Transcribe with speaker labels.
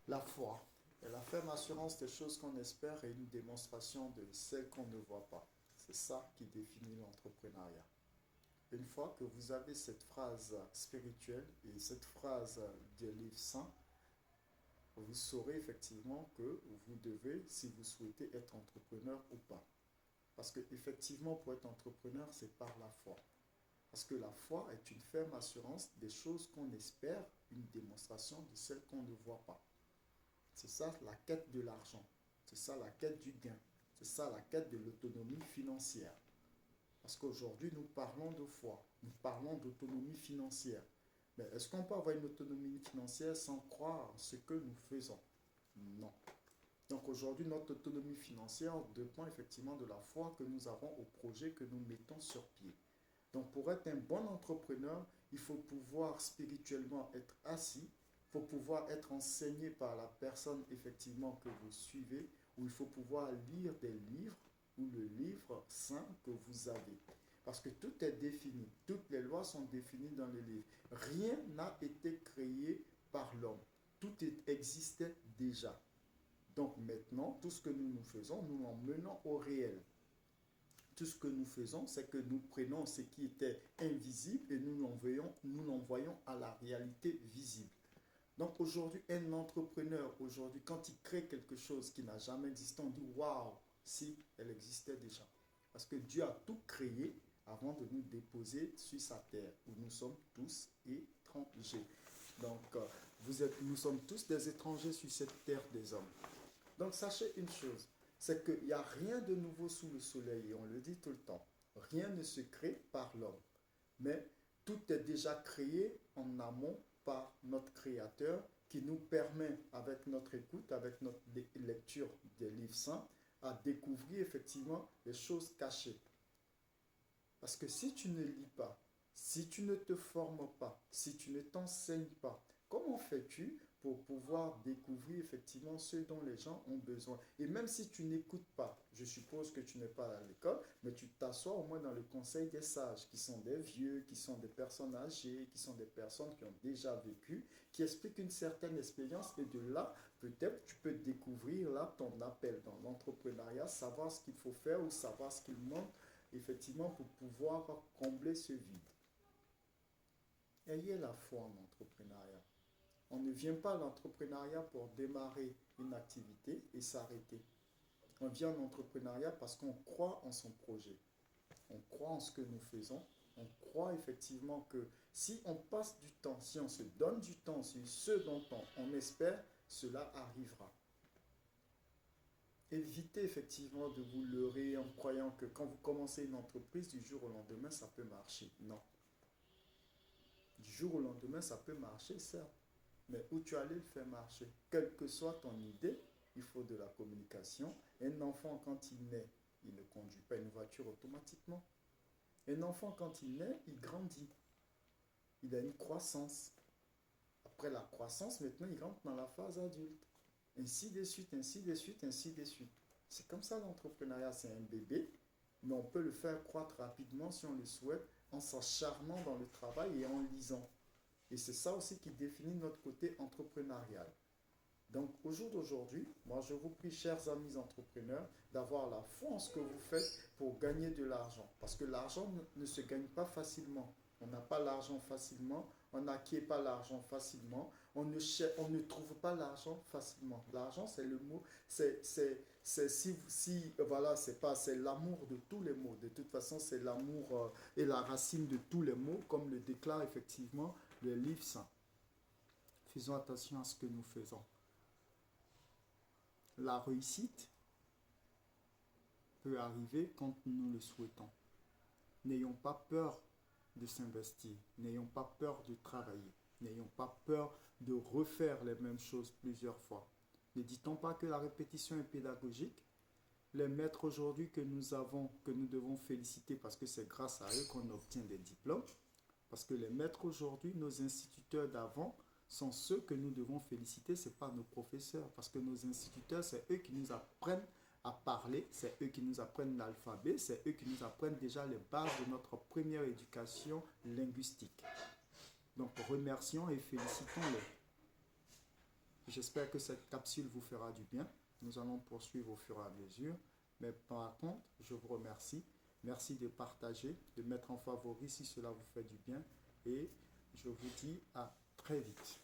Speaker 1: La foi est la ferme assurance des choses qu'on espère et une démonstration de celles qu'on ne voit pas. C'est ça qui définit l'entrepreneuriat. Une fois que vous avez cette phrase spirituelle et cette phrase des livres saints, vous saurez effectivement que vous devez, si vous souhaitez être entrepreneur ou pas. Parce que effectivement, pour être entrepreneur, c'est par la foi. Parce que la foi est une ferme assurance des choses qu'on espère, une démonstration de celles qu'on ne voit pas. C'est ça la quête de l'argent. C'est ça la quête du gain. C'est ça la quête de l'autonomie financière. Parce qu'aujourd'hui, nous parlons de foi. Nous parlons d'autonomie financière. Mais est-ce qu'on peut avoir une autonomie financière sans croire en ce que nous faisons? Non. Donc aujourd'hui, notre autonomie financière dépend effectivement de la foi que nous avons au projet que nous mettons sur pied. Donc pour être un bon entrepreneur, il faut pouvoir spirituellement être assis, il faut pouvoir être enseigné par la personne effectivement que vous suivez, ou il faut pouvoir lire des livres ou le livre saint que vous avez. Parce que tout est défini, toutes les lois sont définies dans les livres. Rien n'a été créé par l'homme, tout existait déjà. Donc maintenant, tout ce que nous faisons, nous l'emmenons au réel. Tout ce que nous faisons, c'est que nous prenons ce qui était invisible et nous l'envoyons à la réalité visible. Donc aujourd'hui, un entrepreneur, aujourd'hui, quand il crée quelque chose qui n'a jamais existé, on dit waouh, si elle existait déjà. Parce que Dieu a tout créé avant de nous déposer sur sa terre, où nous sommes tous étrangers. Donc, nous sommes tous des étrangers sur cette terre des hommes. Donc sachez une chose, c'est qu'il n'y a rien de nouveau sous le soleil, et on le dit tout le temps. Rien ne se crée par l'homme, mais tout est déjà créé en amont par notre Créateur qui nous permet, avec notre écoute, avec notre lecture des livres saints, à découvrir effectivement les choses cachées. Parce que si tu ne lis pas, si tu ne te formes pas, si tu ne t'enseignes pas, comment fais-tu pour pouvoir découvrir effectivement ce dont les gens ont besoin? Et même si tu n'écoutes pas, je suppose que tu n'es pas à l'école, mais tu t'assois au moins dans le conseil des sages, qui sont des vieux, qui sont des personnes âgées, qui sont des personnes qui ont déjà vécu, qui expliquent une certaine expérience, et de là, peut-être tu peux découvrir là ton appel dans l'entrepreneuriat, savoir ce qu'il faut faire ou savoir ce qu'il manque effectivement pour pouvoir combler ce vide. Ayez la foi en l'entrepreneuriat. On ne vient pas à l'entrepreneuriat pour démarrer une activité et s'arrêter. On vient en entrepreneuriat parce qu'on croit en son projet. On croit en ce que nous faisons. On croit effectivement que si on passe du temps, si on se donne du temps sur ce dont on espère, cela arrivera. Évitez effectivement de vous leurrer en croyant que quand vous commencez une entreprise, du jour au lendemain, ça peut marcher. Non. Du jour au lendemain, ça peut marcher, certes. Mais où tu allais le faire marcher? Quelle que soit ton idée, il faut de la communication. Un enfant, quand il naît, il ne conduit pas une voiture automatiquement. Un enfant, quand il naît, il grandit. Il a une croissance. Après la croissance, maintenant, il rentre dans la phase adulte. Ainsi de suite, ainsi de suite, ainsi de suite. C'est comme ça l'entrepreneuriat, c'est un bébé, mais on peut le faire croître rapidement si on le souhaite, en s'acharnant dans le travail et en lisant. Et c'est ça aussi qui définit notre côté entrepreneurial. Donc au jour d'aujourd'hui, moi je vous prie, chers amis entrepreneurs, d'avoir la foi en ce que vous faites pour gagner de l'argent. Parce que l'argent ne se gagne pas facilement. On n'a pas l'argent facilement, on n'acquiert pas l'argent facilement, on ne trouve pas l'argent facilement. L'argent, c'est le mot, voilà, c'est l'amour de tous les mots. De toute façon, c'est l'amour et la racine de tous les mots, comme le déclare effectivement le livre saint. Faisons attention à ce que nous faisons. La réussite peut arriver quand nous le souhaitons. N'ayons pas peur de s'investir. N'ayons pas peur de travailler. N'ayons pas peur de refaire les mêmes choses plusieurs fois. Ne dit-on pas que la répétition est pédagogique? Les maîtres aujourd'hui que nous avons, que nous devons féliciter parce que c'est grâce à eux qu'on obtient des diplômes. Parce que les maîtres aujourd'hui, nos instituteurs d'avant, sont ceux que nous devons féliciter, ce n'est pas nos professeurs. Parce que nos instituteurs, c'est eux qui nous apprennent à parler, c'est eux qui nous apprennent l'alphabet, c'est eux qui nous apprennent déjà les bases de notre première éducation linguistique. Donc remercions et félicitons-les. J'espère que cette capsule vous fera du bien. Nous allons poursuivre au fur et à mesure. Mais par contre, je vous remercie. Merci de partager, de mettre en favori si cela vous fait du bien. Et je vous dis à très vite.